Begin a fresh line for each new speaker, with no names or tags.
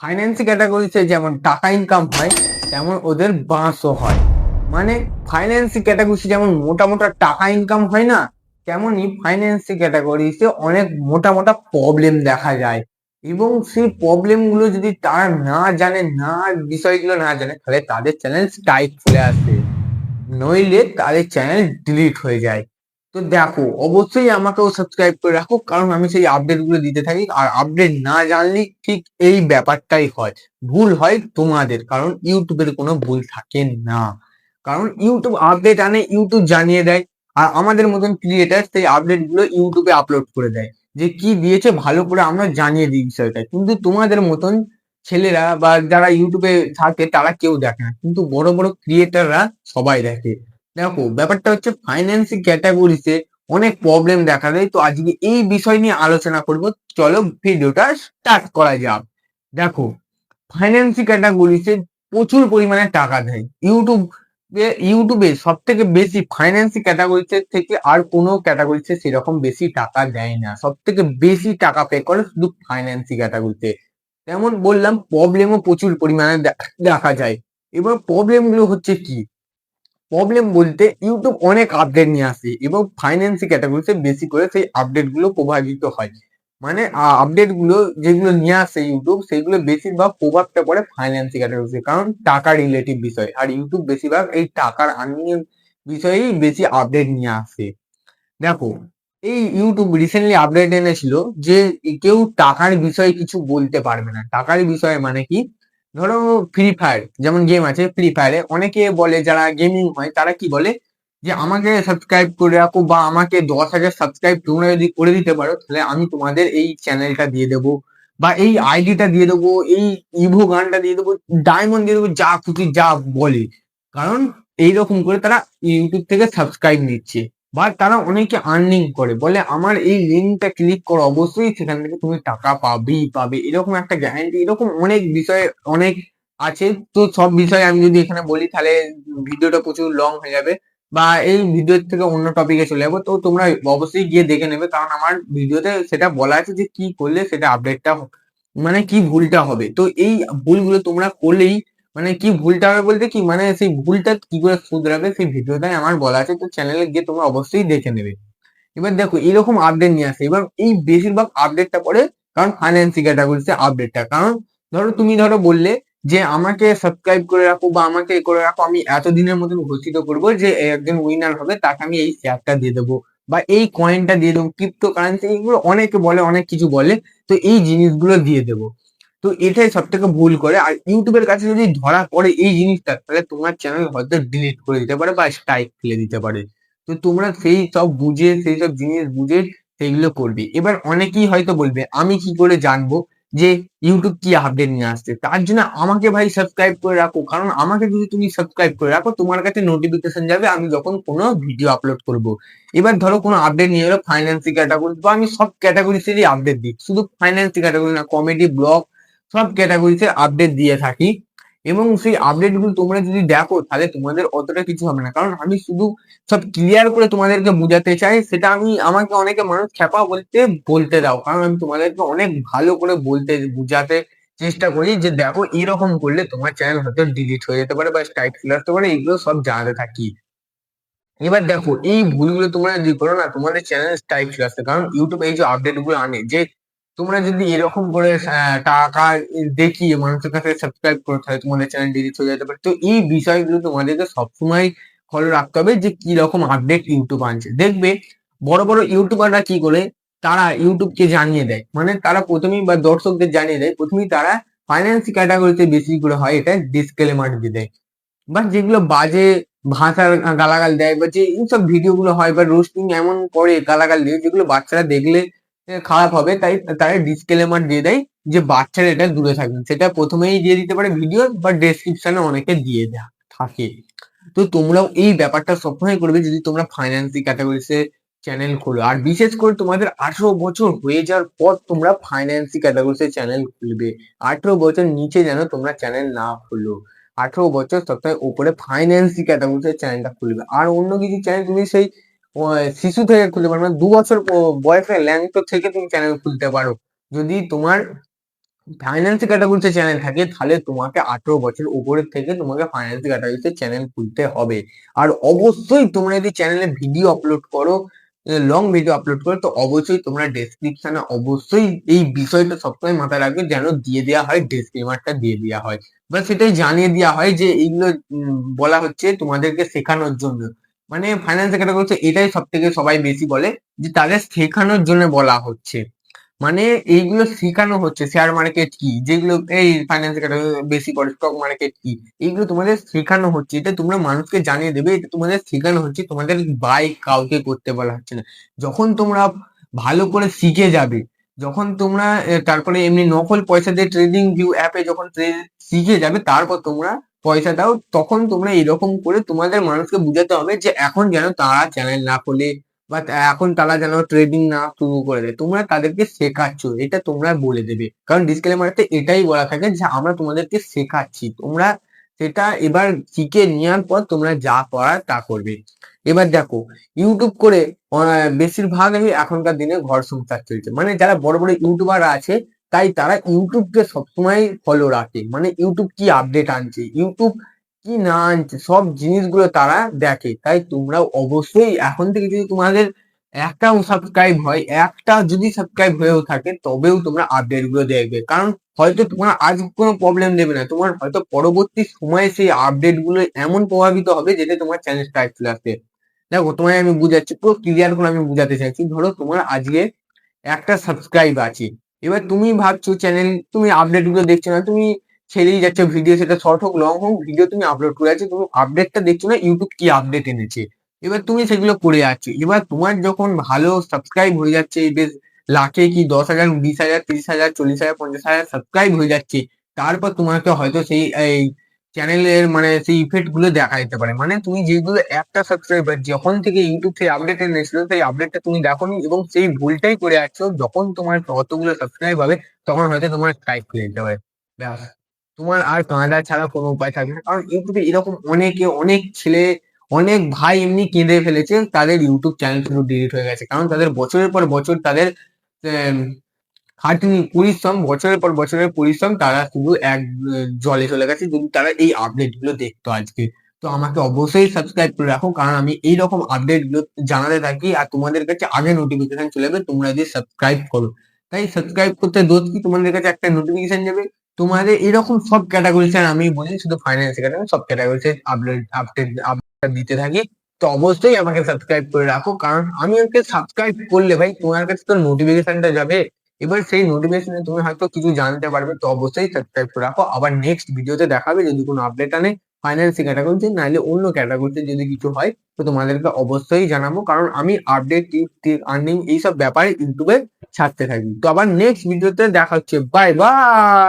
Finance ক্যাটাগরিতে যেমন টাকা ইনকাম হয় তেমন ওদের বাঁশও হয়। মানে ফাইন্যান্স ক্যাটাগরিতে যেমন মোটা মোটা টাকা ইনকাম হয় না, তেমনই ফাইন্যান্স ক্যাটাগরিতে অনেক মোটা মোটা প্রবলেম দেখা যায়। এবং সেই প্রবলেম গুলো যদি তারা না জানে, বিষয়গুলো না জানে, তাহলে তাদের চ্যানেল স্ট্রাইক চলে আসে, নইলে তাদের চ্যানেল ডিলিট হয়ে যায়। তো দেখো, অবশ্যই আমাকেও সাবস্ক্রাইব করে রাখো, কারণ আমি সেই আপডেট গুলো দিতে থাকি। আর আপডেট না জানলে ঠিক এই ব্যাপারটাই হয়, ভুল হয় তোমাদের, কারণ ইউটিউবের কোনো ভুল থাকে না। কারণ ইউটিউব আপডেট আনে, ইউটিউব জানিয়ে দেয়, আর আমাদের মতন ক্রিয়েটার সেই আপডেট গুলো ইউটিউবে আপলোড করে দেয়, যে কি দিয়েছে ভালো করে আমরা জানিয়ে দিই বিষয়টা। কিন্তু তোমাদের মতন ছেলেরা বা যারা ইউটিউবে থাকে তারা কেউ দেখে না, কিন্তু বড় বড় ক্রিয়েটাররা সবাই দেখে। দেখো, ব্যাপারটা হচ্ছে ফাইন্যান্স ক্যাটাগরিতে অনেক প্রবলেম দেখা দেয়। তো আজকে এই বিষয় নিয়ে আলোচনা করব, চলো ভিডিওটা স্টার্ট করা যাক। দেখো, ফাইন্যান্স ক্যাটাগরিতে প্রচুর পরিমাণে টাকা দেয় ইউটিউব। ইউটিউবে সব থেকে বেশি ফাইন্যান্স ক্যাটাগরিতে থেকে আর কোনো ক্যাটাগরিতে সেরকম বেশি টাকা দেয় না, সব থেকে বেশি টাকা পে করে শুধু ফাইন্যান্স ক্যাটাগরিতে। তেমন বললাম, প্রবলেমও প্রচুর পরিমাণে দেখা যায়। এবার প্রবলেম গুলো হচ্ছে কি? প্রবলেম বলতে ইউটিউব অনেক আপডেট নিয়ে আসে এবং ফাইন্যান্স ক্যাটাগরিতে বেশি করে সেই আপডেট গুলো প্রভাবিত হয়। মানে আপডেট গুলো যেগুলো নিয়ে আসে ইউটিউব, সেগুলো বেশিরভাগ প্রভাবটা পড়ে ফাইন্যান্স ক্যাটাগরিতে, কারণ টাকা রিলেটিভ বিষয়, আর ইউটিউব বেশিরভাগ এই টাকার আর্নিং এর বিষয়েই বেশি আপডেট নিয়ে আসে। দেখো, এই ইউটিউব রিসেন্টলি আপডেট এনেছিল যে কেউ টাকার বিষয়ে কিছু বলতে পারবে না। টাকার বিষয়ে মানে কি? ধরো, ফ্রি ফায়ার যেমন গেম আছে, ফ্রি ফায়ারে অনেকে বলে, যারা গেমিং হয় তারা কি বলে, যে আমাকে সাবস্ক্রাইব করে রাখো, বা আমাকে 10,000 সাবস্ক্রাইব তোমরা যদি করে দিতে পারো, তাহলে আমি তোমাদের এই চ্যানেলটা দিয়ে দেবো, বা এই আইডিটা দিয়ে দেবো, এই ইভো গানটা দিয়ে দেবো, ডায়মন্ড দিয়ে দেবো, যা খুশি যা বলে। কারণ এইরকম করে তারা ইউটিউব থেকে সাবস্ক্রাইব নিচ্ছে, বা তারা অনেকে আর্নিং করে, বলে আমার এই লিঙ্কটা ক্লিক করো, অবশ্যই সেখান থেকে তুমি টাকা পাবেই পাবে, এরকম একটা গ্যারান্টি। এরকম অনেক বিষয় অনেক আছে। তো সব বিষয় আমি যদি এখানে বলি, তাহলে ভিডিওটা প্রচুর লং হয়ে যাবে, বা এই ভিডিওর থেকে অন্য টপিকে চলে যাবো। তো তোমরা অবশ্যই গিয়ে দেখে নেবে, কারণ আমার ভিডিওতে সেটা বলা আছে যে কি করলে সেটা আপডেটটা, মানে কি ভুলটা হবে। তো এই ভুলগুলো তোমরা করলেই, মানে কি ভুলটা হবে বলতে কি, মানে সেই ভুলটা কি করে শুধরাবে সেই ভিডিওটাই আমার বলা আছে, তো চ্যানেলে গিয়ে তোমরা অবশ্যই দেখে নেবে। এবার দেখো, এরকম আপডেট নিয়ে আসে, এবার এই বেশিরভাগ আপডেটটা পড়ে কারণ ফাইন্যান্স ক্যাটাগরিতে আপডেটটা। কারণ ধরো বললে যে আমাকে সাবস্ক্রাইব করে রাখো বা আমাকে এ করে রাখো, আমি এতদিনের মতন ঘোষিত করবো যে একজন উইনার হবে, তাকে আমি এই শেয়ারটা দিয়ে দেবো, বা এই কয়েনটা দিয়ে দেবো, ক্রিপ্টো কারেন্সি, এগুলো অনেকে বলে, অনেক কিছু বলে। তো এই জিনিসগুলো দিয়ে দেবো। তো এটাই সব থেকে ভুল করে। আর ইউটিউবের কাছে যদি ধরা পড়ে এই জিনিসটা, তাহলে তোমার চ্যানেল হয়তো ডিলিট করে দিতে পারে বা স্ট্রাইক ফেলে দিতে পারে। তো তোমরা সেই সব বুঝে, সেই সব জিনিস বুঝে সেইগুলো করবে। এবার অনেকেই হয়তো বলবে, আমি কি করে জানবো যে ইউটিউব কি আপডেট নিয়ে আসছে? তার জন্য আমাকে ভাই সাবস্ক্রাইব করে রাখো, কারণ আমাকে যদি তুমি সাবস্ক্রাইব করে রাখো, তোমার কাছে নোটিফিকেশন যাবে আমি যখন কোনো ভিডিও আপলোড করব। এবার ধরো কোনো আপডেট নিয়ে এলো ফাইন্যান্সি ক্যাটাগরি, বা আমি সব ক্যাটাগরিসেরই আপডেট দিই, শুধু ফাইন্যান্সি ক্যাটাগরি না, কমেডি, ব্লগ, সব ক্যাটাগরিতে আপডেট দিয়ে থাকি। এবং সেই আপডেট গুলো তোমরা যদি দেখো, তাহলে তোমাদের অতটা কিছু হবে না, কারণ আমি শুধু সব ক্লিয়ার করে তোমাদেরকে বুঝাতে চাই। সেটা আমি, আমাকে অনেকে মানুষ খ্যাপা বলতে দাও, কারণ আমি তোমাদেরকে অনেক ভালো করে বলতে বুঝাতে চেষ্টা করি, যে দেখো এরকম করলে তোমার চ্যানেল হয়তো ডিলিট হয়ে যেতে পারে বা স্ট্রাইক চলে আসতে পারে, এগুলো সব জানাতে থাকি। এবার দেখো, এই ভুলগুলো তোমরা যদি করো না, তোমাদের চ্যানেল স্ট্রাইক চলে আসবে, কারণ ইউটিউব এই যে আপডেট গুলো আনে, যে তোমরা যদি এরকম করে টাকা দেখিয়ে মানুষের কাছে সাবস্ক্রাইব করো, তাহলে তোমাদের চ্যানেল ডিলিট হয়ে যেতে পারে। তো এই বিষয়গুলো তোমাদেরকে সবসময় ফলো রাখতে হবে, যে কি রকম আপডেট ইউটিউব আনছে। দেখবে বড় বড় ইউটিউবাররা কি করে, তারা ইউটিউবকে জানিয়ে দেয়, মানে তারা প্রথমেই, বা দর্শকদের জানিয়ে দেয় প্রথমেই, তারা ফাইন্যান্স ক্যাটাগরিতে বেশি করে হয় এটা ডিসক্লেমার দিয়ে দেয়, বা যেগুলো বাজে ভাষার গালাগাল দেয়, বা যে এইসব ভিডিও গুলো হয়, বা রোস্টিং এমন করে গালাগাল দিয়ে, যেগুলো বাচ্চারা দেখলে খারাপ হবে, তাই তারা ডিসক্লেমার দিয়ে দেয় যে বাচ্চারা এটা দূরে থাকবেন। সেটা প্রথমেই দিয়ে দিতে পারে ভিডিও, বা ডেসক্রিপশনে অনেকে দিয়ে দেয় থাকে। তো তোমরাও এই ব্যাপারটা সবসময় করবে যদি তোমরা ফাইন্যান্সি ক্যাটাগরিতে চ্যানেল খোলো। আর বিশেষ করে তোমাদের 18 বছর হয়ে যাওয়ার পর তোমরা ফাইন্যান্সি ক্যাটাগরিতে চ্যানেল খুলবে। 18 বছর নিচে যেন তোমরা চ্যানেল না খোলো। 18 বছর সপ্তাহে উপরে ফাইন্যান্সি ক্যাটাগরিতে চ্যানেলটা খুলবে। আর অন্য কিছু চ্যানেল তুমি সেই শিশু থেকে খুলতে পারো, মানে 2 বছর বয়সে ল্যাংটো থেকে তুমি চ্যানেল খুলতে পারো, যদি তোমার ফাইন্যান্স ক্যাটাগরিতে চ্যানেল থাকে তাহলে তোমাকে 18 বছর উপরের থেকে তোমাকে ফাইন্যান্স ক্যাটাগরিতে চ্যানেল খুলতে হবে। আর অবশ্যই তোমরা যদি চ্যানেলে ভিডিও আপলোড করো, লং ভিডিও আপলোড করো, তো অবশ্যই তোমরা ডেসক্রিপশনে অবশ্যই এই বিষয়টা সবসময় মাথায় রাখবে, যেন দিয়ে দেওয়া হয়, ডিসক্লেমারটা দিয়ে দেওয়া হয় বা সেটাই জানিয়ে দেওয়া হয় যে এইগুলো বলা হচ্ছে তোমাদেরকে শেখানোর জন্য। মানে ফাইন্যান্স ক্যাটাগরিতে এটাই সব থেকে সবাই বেশি বলে যে তাদের শেখানোর জন্য বলা হচ্ছে। মানে এইগুলো শেখানো হচ্ছে, শেয়ার মার্কেট কি, যেগুলো এই ফাইন্যান্স বেশি করে স্টক মার্কেট কি, এইগুলো তোমাদের শেখানো হচ্ছে। এটা তোমরা মানুষকে জানিয়ে দেবে, এটা তোমাদের শেখানো হচ্ছে, তোমাদের বাই কাউকে করতে বলা হচ্ছে না। যখন তোমরা ভালো করে শিখে যাবে, যখন তোমরা তারপরে এমনি নকল পয়সা দিয়ে ট্রেডিং ভিউ অ্যাপে যখন শিখে যাবে, তারপর তোমরা পয়সা দাও, তখন তোমরা এরকম করে তোমাদের মানুষকে বুঝাতে হবে যে এখন যেন তারা চ্যানেল না খোলে বা এখন তারা যেন ট্রেডিং না শুরু করে দেয়। তোমরা তাদেরকে শেখাচ্ছ, এটা তোমরা বলে দেবে, কারণ ডিসক্লেমারতে এটাই বলা থাকে যে আমরা তোমাদেরকে শেখাচ্ছি, তোমরা সেটা এবার শিখে নেওয়ার পর তোমরা যা করার তা করবে। এবার দেখো, ইউটিউব করে বেশিরভাগই এখনকার দিনে ঘর সংসার চলছে। মানে যারা বড় বড় ইউটিউবার আছে, তাই তারা ইউটিউবকে সবসময় ফলো রাখে, মানে ইউটিউব কি আপডেট আনছে, ইউটিউব কি না আনছে, সব জিনিসগুলো তারা দেখে। তাই তোমরাও অবশ্যই এখন থেকে যদি তোমাদের একটাও সাবস্ক্রাইব হয়, একটা যদি সাবস্ক্রাইব হয়েও থাকে, তবেও তোমরা আপডেট গুলো দেখবে। কারণ হয়তো তোমার আজ কোনো প্রবলেম দেবে না, তোমার হয়তো পরবর্তী সময়ে সেই আপডেট গুলো এমন প্রভাবিত হবে যেটা তোমার চ্যানেল স্ট্রাইক চলে আসবে। দেখো তোমায় আমি বুঝাচ্ছি, পুরো ক্লিয়ার করে আমি বুঝাতে চাইছি। ধরো তোমার আজকে একটা সাবস্ক্রাইব আছে, এবার তুমি ভাবছো চ্যানেল, তুমি আপডেট গুলো দেখছো না, তুমি ছেড়েই যাচ্ছ ভিডিও, সেটা শর্ট হোক লং হোক, ভিডিও তুমি আপলোড করে যাচ্ছ, তুমি আপডেটটা দেখছো না ইউটিউব কি আপডেট এনেছে। এবার তুমি সেগুলো করে যাচ্ছ, এবার তোমার যখন ভালো সাবস্ক্রাইব হয়ে যাচ্ছে, বেশ লাখে কি 10,000, 20,000, 30,000, 40,000, 50,000 সাবস্ক্রাইব হয়ে যাচ্ছে, তারপর তোমাকে হয়তো সেই এই চ্যানেলের মানে সেই ইফেক্ট গুলো দেখা যেতে পারে। মানে তুমি যেগুলো একটা সাবস্ক্রাইবার যখন থেকে ইউটিউব থেকে আপডেট এনেছিল, সেই আপডেটটা তুমি দেখোনি এবং সেই ভুলটাই করে যাচ্ছ, যখন তোমার অতগুলো সাবস্ক্রাইব হবে তখন হয়তো তোমার স্ট্রাইক খুলে যেতে পারে। ব্যাস, তোমার আর কাঁদা ছাড়া কোনো উপায় থাকবে না। কারণ ইউটিউবে এরকম অনেক ছেলে, অনেক ভাই এমনি কেঁদে ফেলেছে, তাদের ইউটিউব চ্যানেল শুধু ডিলিট হয়ে গেছে, কারণ তাদের বছরের পর বছর তাদের খাটনি পরিশ্রম, বছরের পর বছরের পরিশ্রম, তারা শুধু এক জলে চলে গেছে যদি তারা এই আপডেট গুলো দেখতো আজকে। তো আমাকে অবশ্যই সাবস্ক্রাইব করে রাখো, কারণ আমি এইরকম আপডেট গুলো জানাতে থাকি আর তোমাদের কাছে আগে নোটিফিকেশন চলে যাবে তোমরা যদি সাবস্ক্রাইব করো। তাই সাবস্ক্রাইব করতে দোষ কি, তোমাদের কাছে একটা নোটিফিকেশন যাবে। তোমাদের এরকম সব ক্যাটাগরি আমি বলি, শুধু ফাইন্যান্স ক্যাটাগরি, সব ক্যাটাগরি আপডেট আপডেট আপডেট দিতে থাকি। তো অবশ্যই আমাকে সাবস্ক্রাইব করে রাখো, কারণ আমি ওকে সাবস্ক্রাইব করলে ভাই তোমার কাছে তো নোটিফিকেশনটা যাবে, এবার সেই নোটিফিকেশনে তুমি হয়তো কিছু জানতে পারবে। তো অবশ্যই সাবস্ক্রাইব করে রাখো। আবার নেক্সট ভিডিওতে দেখাবে যদি কোনো আপডেট আনে ফাইন্যান্স ক্যাটাগরিতে, নাহলে অন্য ক্যাটাগরিতে যদি কিছু হয়, তো তোমাদেরকে অবশ্যই জানাবো, কারণ আমি আপডেট টিপস আর্নিং এইসব ব্যাপারে ইউটিউবে ছাড়তে থাকি। তো আবার নেক্সট ভিডিওতে দেখা হচ্ছে, বাই বাই।